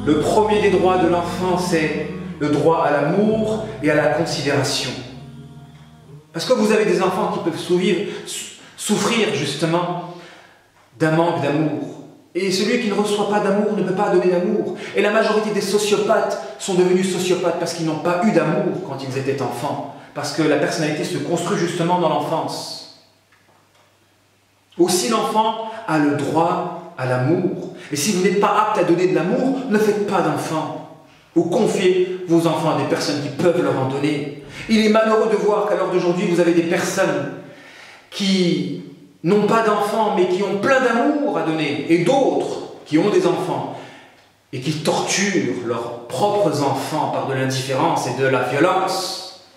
Le premier des droits de l'enfant, c'est le droit à l'amour et à la considération. Parce que vous avez des enfants qui peuvent souffrir justement d'un manque d'amour. Et celui qui ne reçoit pas d'amour ne peut pas donner d'amour. Et la majorité des sociopathes sont devenus sociopathes parce qu'ils n'ont pas eu d'amour quand ils étaient enfants. Parce que la personnalité se construit justement dans l'enfance. Aussi l'enfant a le droit à l'amour. Et si vous n'êtes pas apte à donner de l'amour, ne faites pas d'enfants. Ou confiez vos enfants à des personnes qui peuvent leur en donner. Il est malheureux de voir qu'à l'heure d'aujourd'hui, vous avez des personnes qui n'ont pas d'enfants, mais qui ont plein d'amour à donner, et d'autres qui ont des enfants, et qui torturent leurs propres enfants par de l'indifférence et de la violence.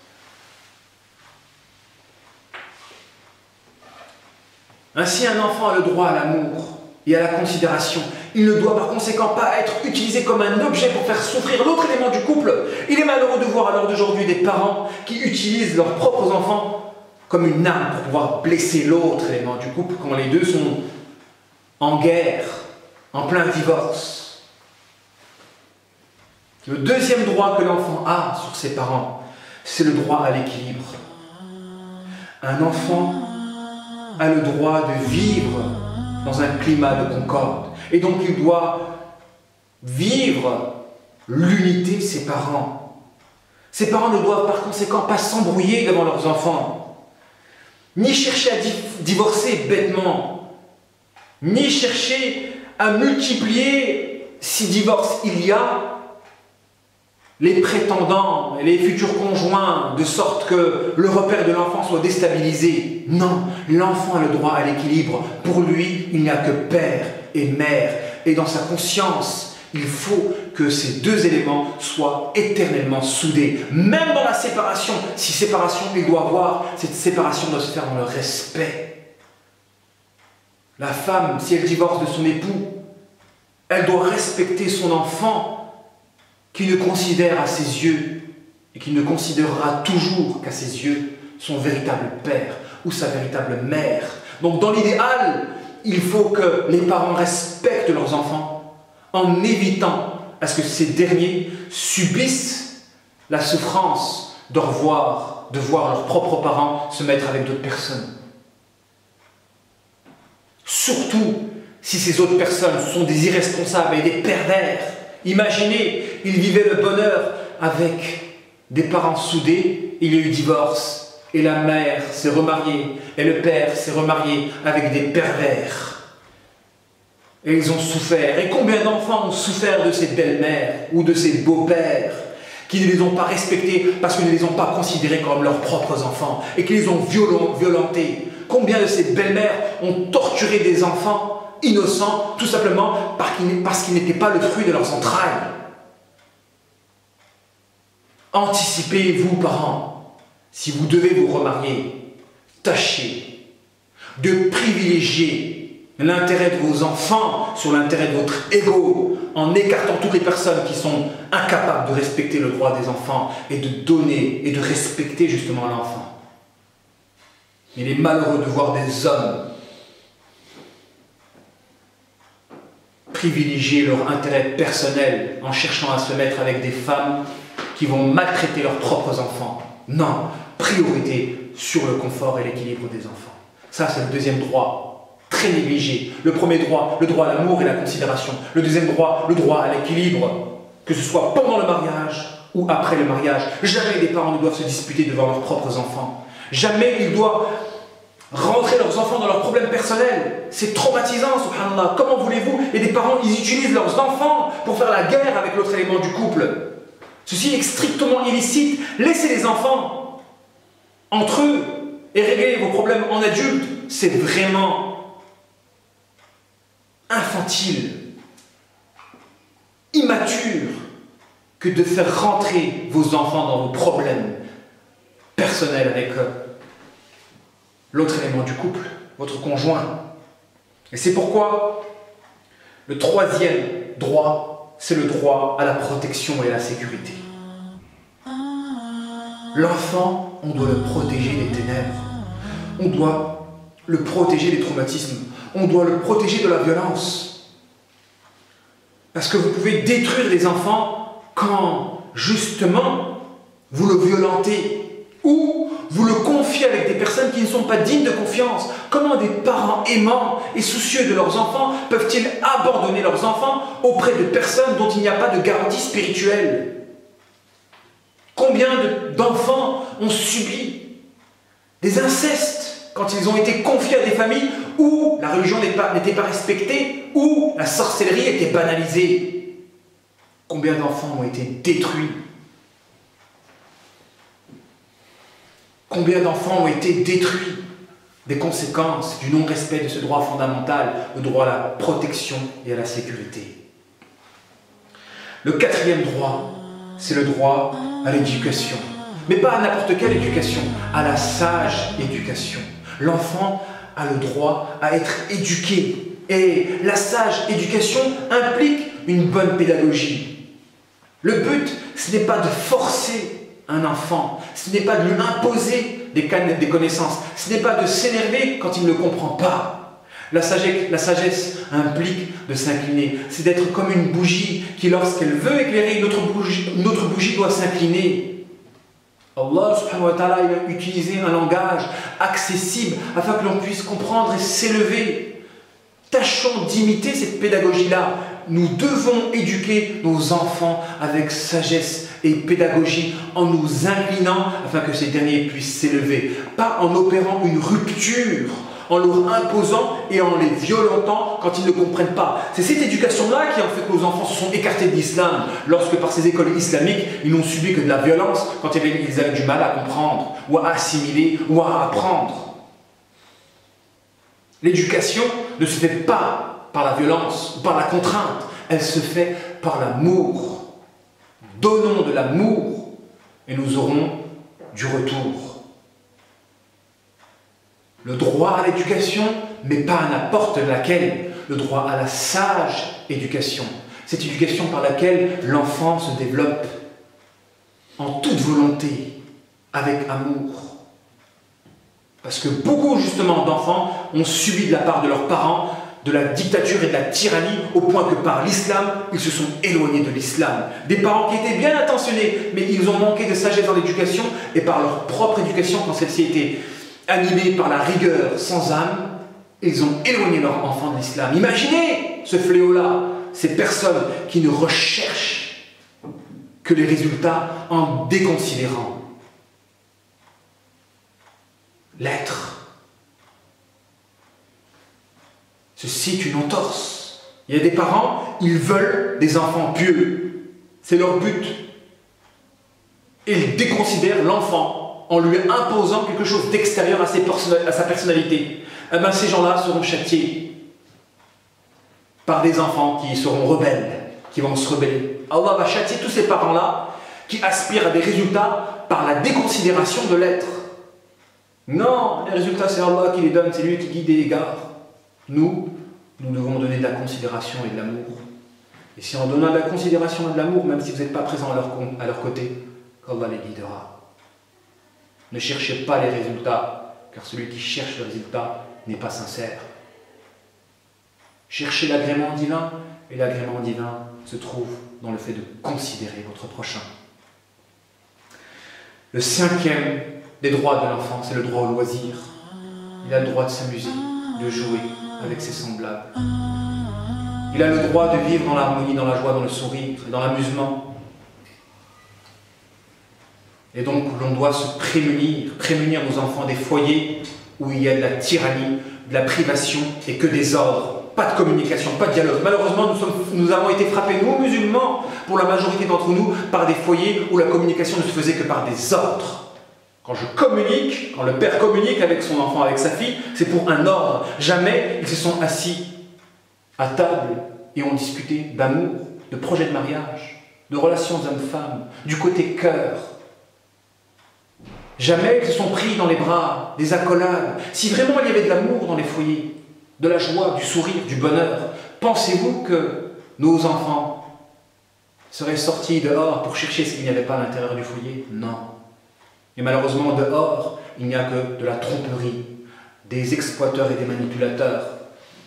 Ainsi, un enfant a le droit à l'amour et à la considération. Il ne doit par conséquent pas être utilisé comme un objet pour faire souffrir l'autre élément du couple. Il est malheureux de voir à l'heure d'aujourd'hui des parents qui utilisent leurs propres enfants comme une arme pour pouvoir blesser l'autre élément du couple quand les deux sont en guerre, en plein divorce. Le deuxième droit que l'enfant a sur ses parents, c'est le droit à l'équilibre. Un enfant a le droit de vivre dans un climat de concorde. Et donc il doit vivre l'unité de ses parents. Ses parents ne doivent par conséquent pas s'embrouiller devant leurs enfants, ni chercher à divorcer bêtement, ni chercher à multiplier, si divorce il y a, les prétendants et les futurs conjoints, de sorte que le repère de l'enfant soit déstabilisé. Non, l'enfant a le droit à l'équilibre. Pour lui, il n'y a que père et mère. Et dans sa conscience, il faut que ces deux éléments soient éternellement soudés. Même dans la séparation, si séparation il doit avoir, cette séparation doit se faire dans le respect. La femme, si elle divorce de son époux, elle doit respecter son enfant, qui ne considère à ses yeux, et qui ne considérera toujours qu'à ses yeux, son véritable père ou sa véritable mère. Donc dans l'idéal, il faut que les parents respectent leurs enfants en évitant à ce que ces derniers subissent la souffrance de voir leurs propres parents se mettre avec d'autres personnes. Surtout si ces autres personnes sont des irresponsables et des pervers. Imaginez, ils vivaient le bonheur avec des parents soudés, il y a eu divorce, et la mère s'est remariée, et le père s'est remarié avec des pervers. Et ils ont souffert. Et combien d'enfants ont souffert de ces belles-mères ou de ces beaux-pères qui ne les ont pas respectés parce qu'ils ne les ont pas considérés comme leurs propres enfants et qui les ont violentés. Combien de ces belles-mères ont torturé des enfants innocents tout simplement parce qu'ils n'étaient pas le fruit de leurs entrailles. Anticipez, vous parents, si vous devez vous remarier, tâchez de privilégier l'intérêt de vos enfants sur l'intérêt de votre ego, en écartant toutes les personnes qui sont incapables de respecter le droit des enfants et de donner et de respecter justement l'enfant. Il est malheureux de voir des hommes privilégier leur intérêt personnel en cherchant à se mettre avec des femmes qui vont maltraiter leurs propres enfants. Non, priorité sur le confort et l'équilibre des enfants. Ça, c'est le deuxième droit. Très négligé. Le premier droit, le droit à l'amour et la considération. Le deuxième droit, le droit à l'équilibre. Que ce soit pendant le mariage ou après le mariage. Jamais les parents ne doivent se disputer devant leurs propres enfants. Jamais ils doivent rentrer leurs enfants dans leurs problèmes personnels. C'est traumatisant, subhanallah. Comment voulez-vous? Et des parents, ils utilisent leurs enfants pour faire la guerre avec l'autre élément du couple. Ceci est strictement illicite. Laissez les enfants entre eux et réglez vos problèmes en adultes. C'est vraiment infantile, immature, que de faire rentrer vos enfants dans vos problèmes personnels avec l'autre élément du couple, votre conjoint. Et c'est pourquoi le troisième droit, c'est le droit à la protection et à la sécurité. L'enfant, on doit le protéger des ténèbres, on doit le protéger des traumatismes, on doit le protéger de la violence. Parce que vous pouvez détruire les enfants quand, justement, vous le violentez ou vous le confiez avec des personnes qui ne sont pas dignes de confiance. Comment des parents aimants et soucieux de leurs enfants peuvent-ils abandonner leurs enfants auprès de personnes dont il n'y a pas de garantie spirituelle? Combien d'enfants ont subi des incestes quand ils ont été confiés à des familles où la religion n'était pas respectée, où la sorcellerie était banalisée? Combien d'enfants ont été détruits? Combien d'enfants ont été détruits des conséquences du non-respect de ce droit fondamental, le droit à la protection et à la sécurité? Le quatrième droit, c'est le droit à l'éducation. Mais pas à n'importe quelle éducation, à la sage éducation. L'enfant a le droit à être éduqué. Et la sage éducation implique une bonne pédagogie. Le but, ce n'est pas de forcer un enfant, ce n'est pas de lui imposer des connaissances, ce n'est pas de s'énerver quand il ne comprend pas. La sagesse implique de s'incliner, c'est d'être comme une bougie qui, lorsqu'elle veut éclairer une autre bougie doit s'incliner. Allah subhanahu wa ta'ala a utilisé un langage accessible afin que l'on puisse comprendre et s'élever. Tâchons d'imiter cette pédagogie-là. Nous devons éduquer nos enfants avec sagesse et pédagogie en nous inclinant afin que ces derniers puissent s'élever. Pas en opérant une rupture, en leur imposant et en les violentant quand ils ne comprennent pas. C'est cette éducation-là qui a fait que nos enfants se sont écartés de l'islam, lorsque par ces écoles islamiques, ils n'ont subi que de la violence quand ils avaient du mal à comprendre, ou à assimiler, ou à apprendre. L'éducation ne se fait pas par la violence ou par la contrainte, elle se fait par l'amour. Donnons de l'amour et nous aurons du retour. Le droit à l'éducation, mais pas à n'importe laquelle, le droit à la sage éducation. Cette éducation par laquelle l'enfant se développe en toute volonté, avec amour. Parce que beaucoup justement d'enfants ont subi de la part de leurs parents de la dictature et de la tyrannie au point que par l'islam, ils se sont éloignés de l'islam. Des parents qui étaient bien intentionnés, mais ils ont manqué de sagesse dans l'éducation et par leur propre éducation, quand celle-ci était animée par la rigueur sans âme, ils ont éloigné leurs enfants de l'islam. Imaginez ce fléau-là, ces personnes qui ne recherchent que les résultats en déconsidérant l'être. Ceci est une entorse. Il y a des parents, ils veulent des enfants pieux. C'est leur but. Et ils déconsidèrent l'enfant en lui imposant quelque chose d'extérieur à sa personnalité. Eh bien, ces gens-là seront châtiés par des enfants qui seront rebelles, qui vont se rebeller. Allah va châtier tous ces parents-là qui aspirent à des résultats par la déconsidération de l'être. Non, les résultats, c'est Allah qui les donne, c'est lui qui guide et égare. Nous devons donner de la considération et de l'amour. Et si en donnant de la considération et de l'amour, même si vous n'êtes pas présent à leur côté, Allah les guidera. Ne cherchez pas les résultats, car celui qui cherche le résultat n'est pas sincère. Cherchez l'agrément divin, et l'agrément divin se trouve dans le fait de considérer votre prochain. Le cinquième des droits de l'enfant, c'est le droit au loisir. Il a le droit de s'amuser, de jouer avec ses semblables. Il a le droit de vivre dans l'harmonie, dans la joie, dans le sourire, dans l'amusement. Et donc, l'on doit se prémunir nos enfants des foyers où il y a de la tyrannie, de la privation et que des ordres. Pas de communication, pas de dialogue. Malheureusement, nous avons été frappés, nous musulmans, pour la majorité d'entre nous, par des foyers où la communication ne se faisait que par des ordres. Quand je communique, quand le père communique avec son enfant, avec sa fille, c'est pour un ordre. Jamais ils se sont assis à table et ont discuté d'amour, de projet de mariage, de relations hommes-femmes, du côté cœur. Jamais ils se sont pris dans les bras, des accolades. Si vraiment il y avait de l'amour dans les foyers, de la joie, du sourire, du bonheur, pensez-vous que nos enfants seraient sortis dehors pour chercher ce qu'il n'y avait pas à l'intérieur du foyer? Non. Et malheureusement, dehors, il n'y a que de la tromperie, des exploiteurs et des manipulateurs.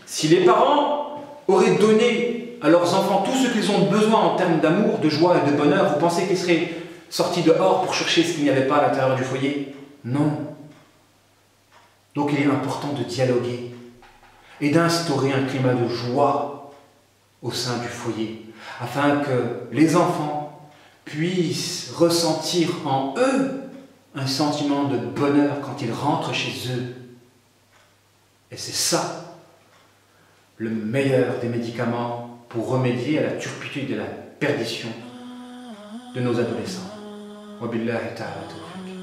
Si les parents auraient donné à leurs enfants tout ce qu'ils ont besoin en termes d'amour, de joie et de bonheur, vous pensez qu'ils seraient sortis dehors pour chercher ce qu'il n'y avait pas à l'intérieur du foyer? Non. Donc il est important de dialoguer et d'instaurer un climat de joie au sein du foyer, afin que les enfants puissent ressentir en eux un sentiment de bonheur quand ils rentrent chez eux. Et c'est ça, le meilleur des médicaments pour remédier à la turpitude et à la perdition de nos adolescents. Wabillahi ta'ala tawfiq.